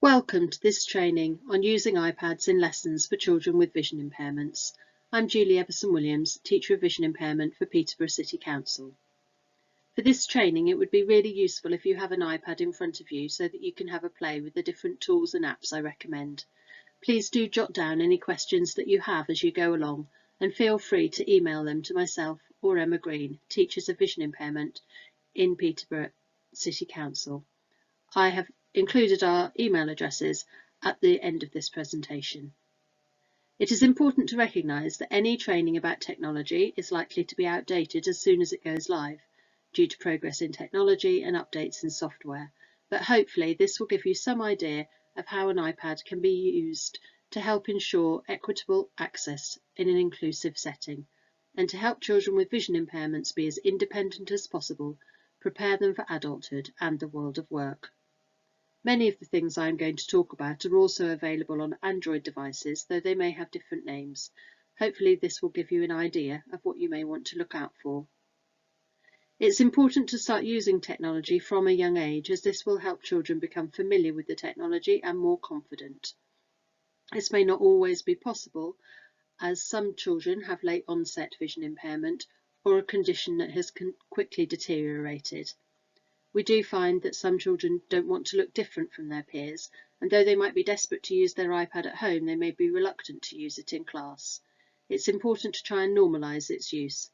Welcome to this training on using iPads in lessons for children with vision impairments. I'm Julie Everson-Williams, Teacher of Vision Impairment for Peterborough City Council. For this training, it would be really useful if you have an iPad in front of you so that you can have a play with the different tools and apps I recommend. Please do jot down any questions that you have as you go along and feel free to email them to myself or Emma Green, Teachers of Vision Impairment in Peterborough City Council. I have included our email addresses at the end of this presentation. It is important to recognise that any training about technology is likely to be outdated as soon as it goes live, due to progress in technology and updates in software, but hopefully this will give you some idea of how an iPad can be used to help ensure equitable access in an inclusive setting, and to help children with vision impairments be as independent as possible, prepare them for adulthood and the world of work. Many of the things I am going to talk about are also available on Android devices, though they may have different names. Hopefully this will give you an idea of what you may want to look out for. It's important to start using technology from a young age, as this will help children become familiar with the technology and more confident. This may not always be possible, as some children have late onset vision impairment or a condition that has quickly deteriorated. We do find that some children don't want to look different from their peers, and though they might be desperate to use their iPad at home, they may be reluctant to use it in class. It's important to try and normalise its use.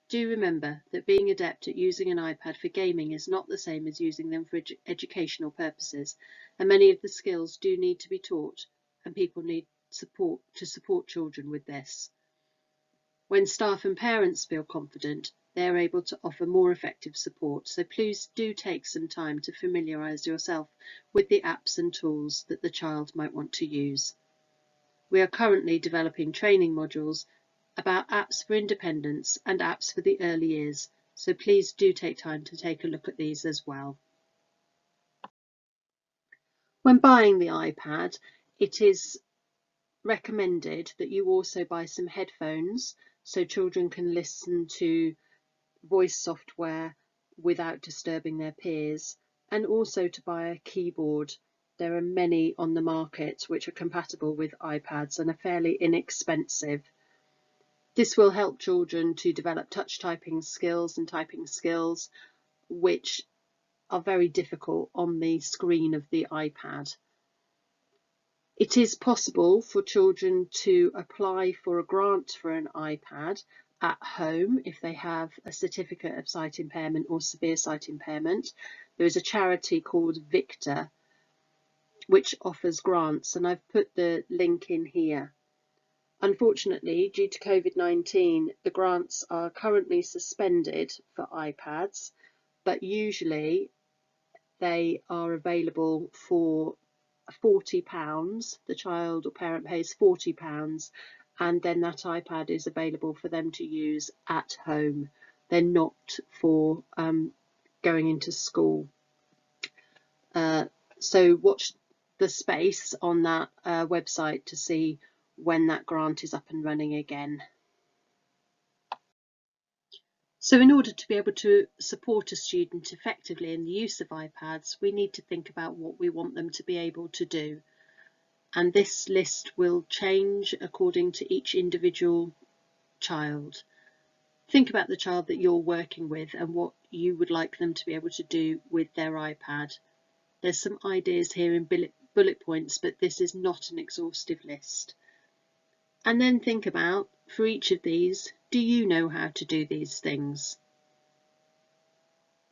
Do remember that being adept at using an iPad for gaming is not the same as using them for educational purposes, and many of the skills do need to be taught, and people need support to support children with this. When staff and parents feel confident, they are able to offer more effective support, so please do take some time to familiarise yourself with the apps and tools that the child might want to use. We are currently developing training modules about apps for independence and apps for the early years, so please do take time to take a look at these as well. When buying the iPad, it is recommended that you also buy some headphones so children can listen to voice software without disturbing their peers, and also to buy a keyboard. There are many on the market which are compatible with iPads and are fairly inexpensive. This will help children to develop touch typing skills and typing skills which are very difficult on the screen of the iPad. It is possible for children to apply for a grant for an iPad at home if they have a certificate of sight impairment or severe sight impairment. There is a charity called Victor which offers grants, and I've put the link in here. Unfortunately, due to COVID-19, the grants are currently suspended for iPads, but usually they are available for £40. The child or parent pays £40, and then that iPad is available for them to use at home. They're not for going into school. So watch the space on that website to see when that grant is up and running again. So in order to be able to support a student effectively in the use of iPads, we need to think about what we want them to be able to do. And this list will change according to each individual child. Think about the child that you're working with and what you would like them to be able to do with their iPad. There's some ideas here in bullet points, but this is not an exhaustive list. And then think about, for each of these, do you know how to do these things?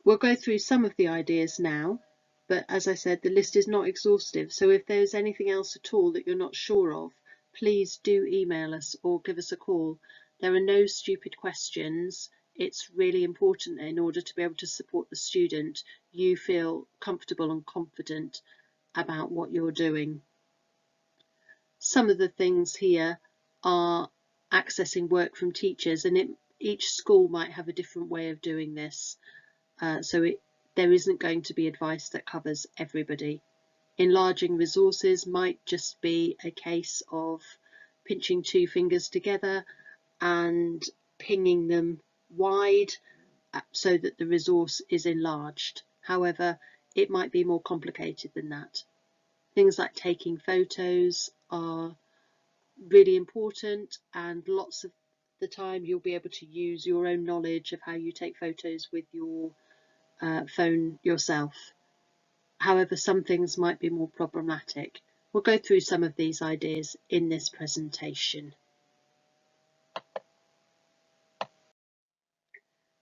We'll go through some of the ideas now, but as I said, the list is not exhaustive, so if there's anything else at all that you're not sure of, please do email us or give us a call. There are no stupid questions. It's really important in order to be able to support the student, you feel comfortable and confident about what you're doing. Some of the things here are accessing work from teachers, and each school might have a different way of doing this. There isn't going to be advice that covers everybody. Enlarging resources might just be a case of pinching two fingers together and pinging them wide so that the resource is enlarged. However, it might be more complicated than that. Things like taking photos are really important, and lots of the time you'll be able to use your own knowledge of how you take photos with your phone yourself. However, some things might be more problematic. We'll go through some of these ideas in this presentation.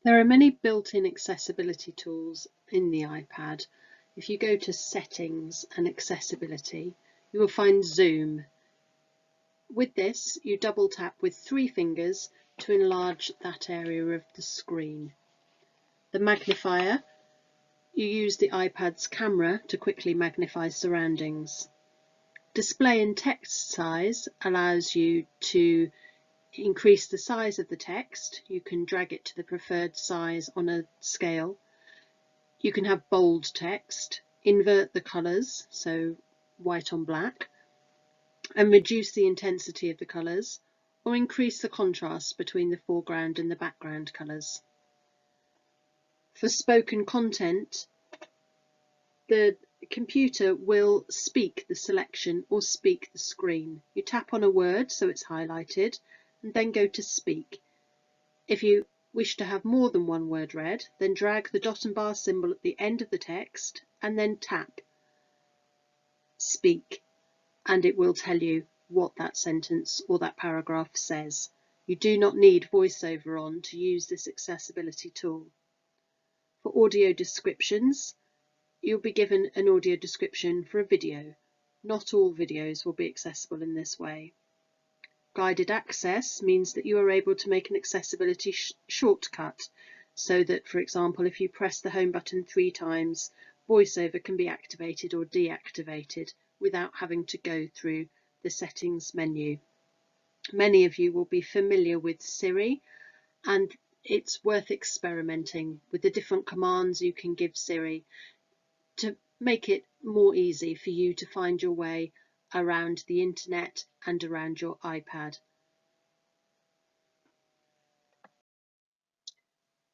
There are many built-in accessibility tools in the iPad. If you go to Settings and Accessibility, you will find Zoom. With this, you double tap with 3 fingers to enlarge that area of the screen. The magnifier, you use the iPad's camera to quickly magnify surroundings. Display and text size allows you to increase the size of the text. You can drag it to the preferred size on a scale. You can have bold text, invert the colours, so white on black, and reduce the intensity of the colours, or increase the contrast between the foreground and the background colours. For spoken content, the computer will speak the selection or speak the screen. You tap on a word so it's highlighted and then go to speak. If you wish to have more than one word read, then drag the dot and bar symbol at the end of the text and then tap speak, and it will tell you what that sentence or that paragraph says. You do not need Voiceover on to use this accessibility tool. For audio descriptions, you'll be given an audio description for a video. Not all videos will be accessible in this way. Guided access means that you are able to make an accessibility shortcut, so that, for example, if you press the home button 3 times, Voiceover can be activated or deactivated without having to go through the settings menu. Many of you will be familiar with Siri, and it's worth experimenting with the different commands you can give Siri to make it more easy for you to find your way around the internet and around your iPad.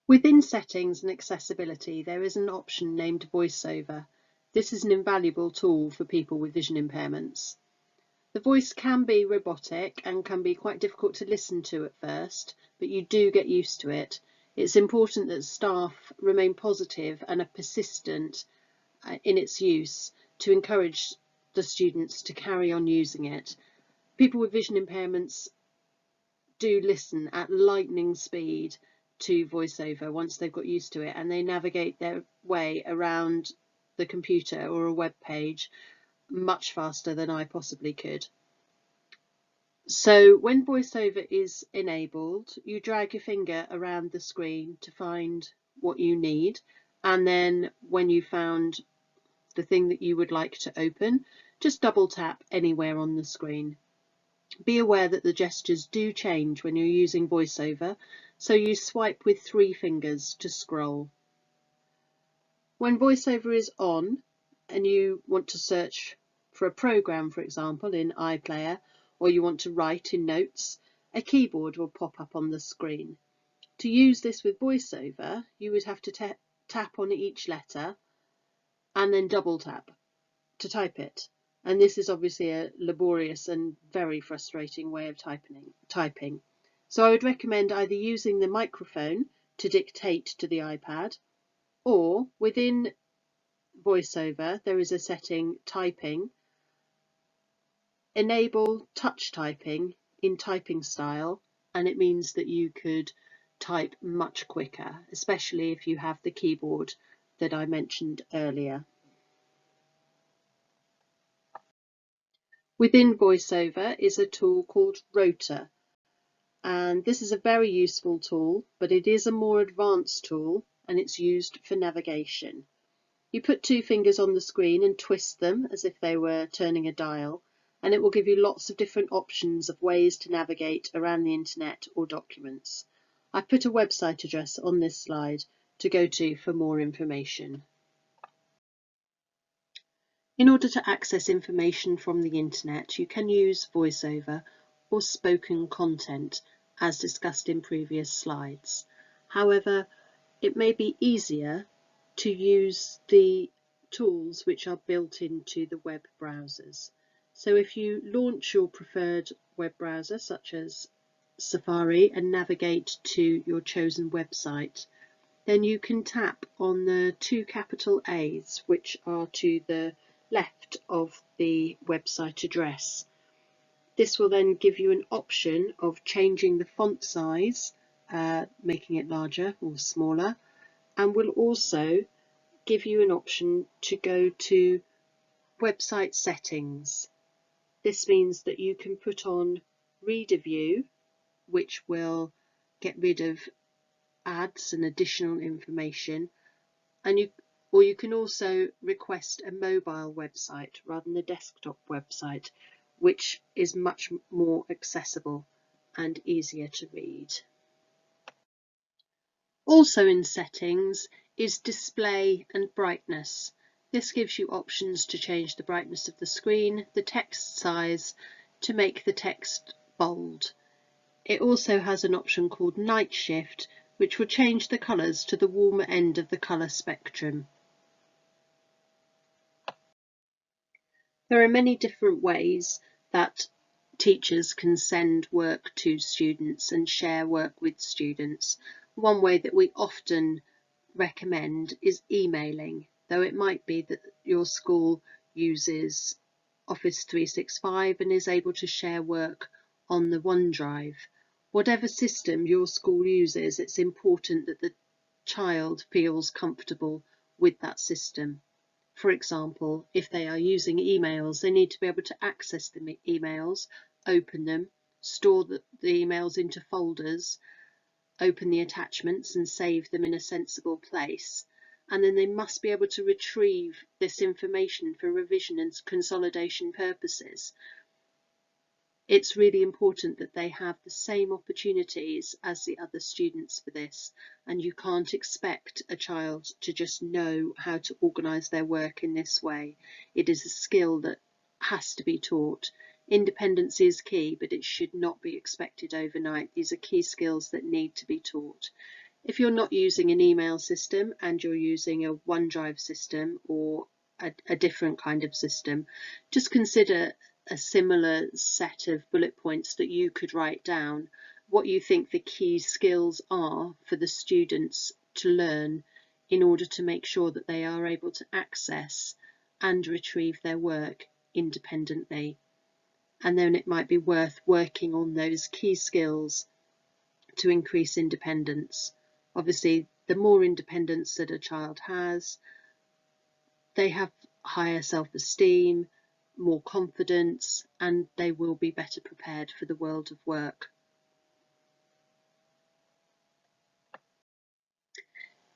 Within Settings and Accessibility, there is an option named Voiceover. This is an invaluable tool for people with vision impairments. The voice can be robotic and can be quite difficult to listen to at first, but you do get used to it. It's important that staff remain positive and are persistent in its use to encourage the students to carry on using it. People with vision impairments do listen at lightning speed to Voiceover once they've got used to it, and they navigate their way around the computer or a web page much faster than I possibly could. So when Voiceover is enabled, you drag your finger around the screen to find what you need, and then when you found the thing that you would like to open, just double tap anywhere on the screen. Be aware that the gestures do change when you're using Voiceover, so you swipe with 3 fingers to scroll. When Voiceover is on and you want to search for a program, for example, in iPlayer, or you want to write in Notes, a keyboard will pop up on the screen. To use this with Voiceover, you would have to tap on each letter and then double tap to type it. And this is obviously a laborious and very frustrating way of typing. So I would recommend either using the microphone to dictate to the iPad, or within Voiceover there is a setting, Typing, enable touch typing in typing style, and it means that you could type much quicker, especially if you have the keyboard that I mentioned earlier. Within Voiceover is a tool called Rotor, and this is a very useful tool, but it is a more advanced tool and it's used for navigation. You put 2 fingers on the screen and twist them as if they were turning a dial, and it will give you lots of different options of ways to navigate around the internet or documents. I've put a website address on this slide to go to for more information. In order to access information from the internet, you can use Voiceover or spoken content, as discussed in previous slides. However, it may be easier to use the tools which are built into the web browsers. So if you launch your preferred web browser such as Safari and navigate to your chosen website, then you can tap on the two capital A's which are to the left of the website address. This will then give you an option of changing the font size, making it larger or smaller, and will also give you an option to go to website settings. This means that you can put on reader view, which will get rid of ads and additional information, and you can also request a mobile website rather than a desktop website, which is much more accessible and easier to read. Also in settings is display and brightness. This gives you options to change the brightness of the screen, the text size, to make the text bold. It also has an option called night shift, which will change the colours to the warmer end of the colour spectrum. There are many different ways that teachers can send work to students and share work with students. One way that we often recommend is emailing, though it might be that your school uses Office 365 and is able to share work on the OneDrive. Whatever system your school uses, it's important that the child feels comfortable with that system. For example, if they are using emails, they need to be able to access the emails, open them, store the emails into folders, open the attachments and save them in a sensible place. And then they must be able to retrieve this information for revision and consolidation purposes. It's really important that they have the same opportunities as the other students for this, and you can't expect a child to just know how to organise their work in this way. It is a skill that has to be taught. Independence is key, but it should not be expected overnight. These are key skills that need to be taught. If you're not using an email system and you're using a OneDrive system or a different kind of system, just consider a similar set of bullet points that you could write down what you think the key skills are for the students to learn in order to make sure that they are able to access and retrieve their work independently. And then it might be worth working on those key skills to increase independence. Obviously, the more independence that a child has, they have higher self-esteem, more confidence, and they will be better prepared for the world of work.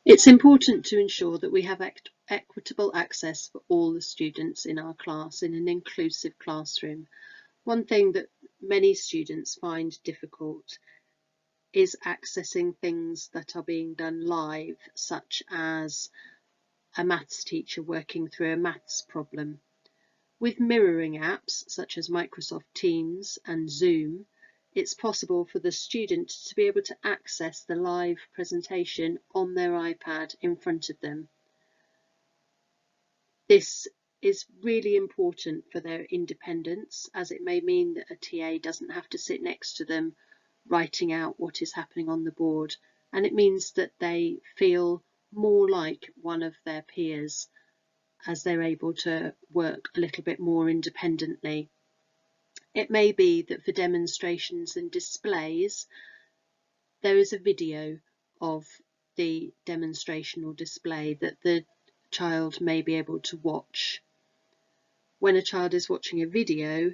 It's important to ensure that we have equitable access for all the students in our class in an inclusive classroom. One thing that many students find difficult is accessing things that are being done live, such as a maths teacher working through a maths problem. With mirroring apps such as Microsoft Teams and Zoom, it's possible for the student to be able to access the live presentation on their iPad in front of them. This is really important for their independence, as it may mean that a TA doesn't have to sit next to them writing out what is happening on the board, and it means that they feel more like one of their peers as they're able to work a little bit more independently. It may be that for demonstrations and displays, there is a video of the demonstration or display that the child may be able to watch. When a child is watching a video,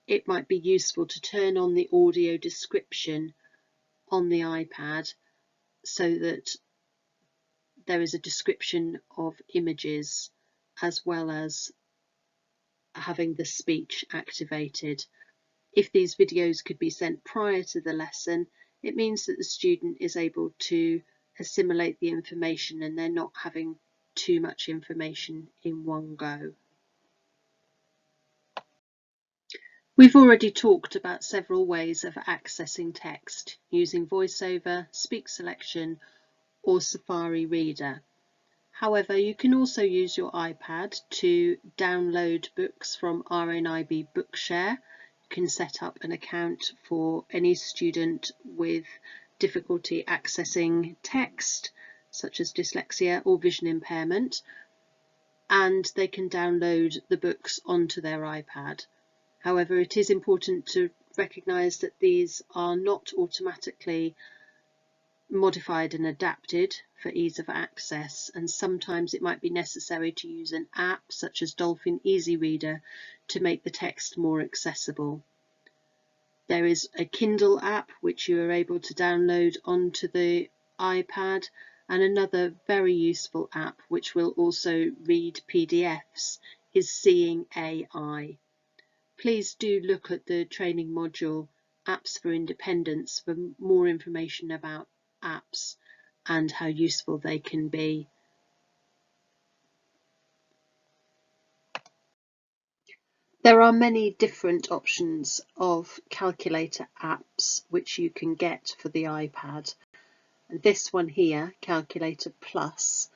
it might be useful to turn on the audio description on the iPad so that there is a description of images as well as having the speech activated. If these videos could be sent prior to the lesson, it means that the student is able to assimilate the information and they're not having too much information in one go. We've already talked about several ways of accessing text using Voiceover, Speak Selection or Safari Reader. However, you can also use your iPad to download books from RNIB Bookshare. You can set up an account for any student with difficulty accessing text, such as dyslexia or vision impairment, and they can download the books onto their iPad. However, it is important to recognise that these are not automatically modified and adapted for ease of access, and sometimes it might be necessary to use an app such as Dolphin Easy Reader to make the text more accessible. There is a Kindle app which you are able to download onto the iPad, and another very useful app which will also read PDFs is Seeing AI. Please do look at the training module Apps for Independence for more information about apps and how useful they can be. There are many different options of calculator apps which you can get for the iPad. And this one here, Calculator Plus,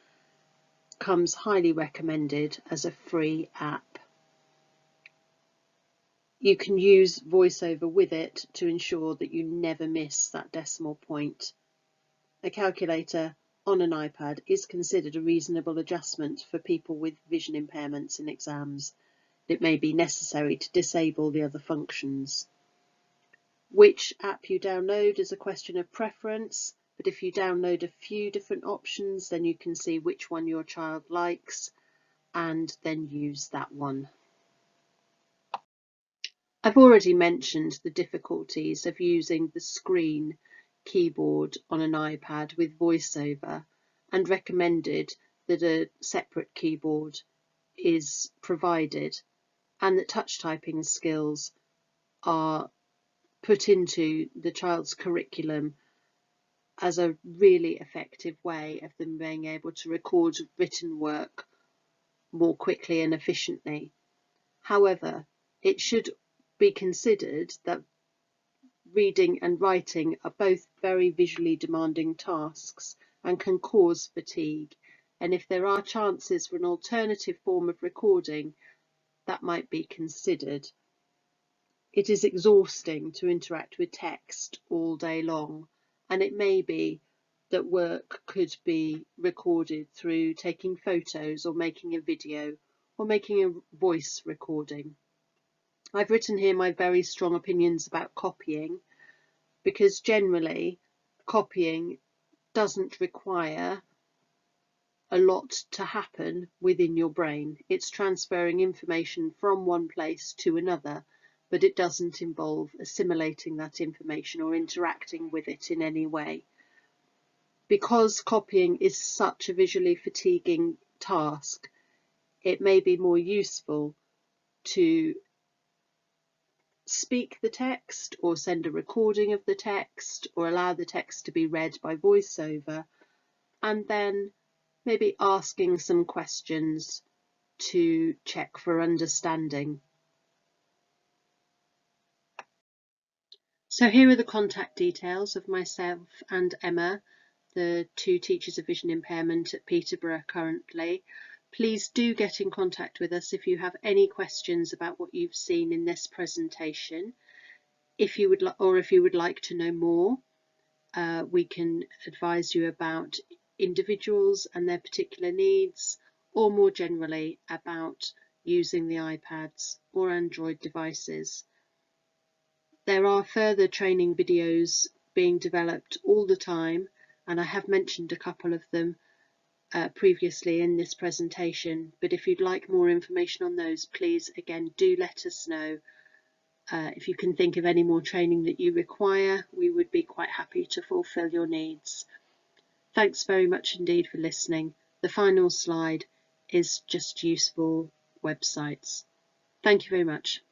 comes highly recommended as a free app. You can use Voiceover with it to ensure that you never miss that decimal point. A calculator on an iPad is considered a reasonable adjustment for people with vision impairments in exams. It may be necessary to disable the other functions. Which app you download is a question of preference, but if you download a few different options, then you can see which one your child likes and then use that one. I've already mentioned the difficulties of using the screen keyboard on an iPad with Voiceover and recommended that a separate keyboard is provided and that touch typing skills are put into the child's curriculum as a really effective way of them being able to record written work more quickly and efficiently. However, it should be considered that reading and writing are both very visually demanding tasks and can cause fatigue, and if there are chances for an alternative form of recording, that might be considered. It is exhausting to interact with text all day long, and it may be that work could be recorded through taking photos or making a video or making a voice recording. I've written here my very strong opinions about copying, because generally copying doesn't require a lot to happen within your brain. It's transferring information from one place to another, but it doesn't involve assimilating that information or interacting with it in any way. Because copying is such a visually fatiguing task, it may be more useful to speak the text or send a recording of the text or allow the text to be read by Voiceover, and then maybe asking some questions to check for understanding. So here are the contact details of myself and Emma, the two teachers of vision impairment at Peterborough currently. Please do get in contact with us if you have any questions about what you've seen in this presentation. If you would like to know more, we can advise you about individuals and their particular needs, or more generally about using the iPads or Android devices. There are further training videos being developed all the time, and I have mentioned a couple of them previously in this presentation, but if you'd like more information on those, please again do let us know. If you can think of any more training that you require, we would be quite happy to fulfil your needs. Thanks very much indeed for listening. The final slide is just useful websites. Thank you very much.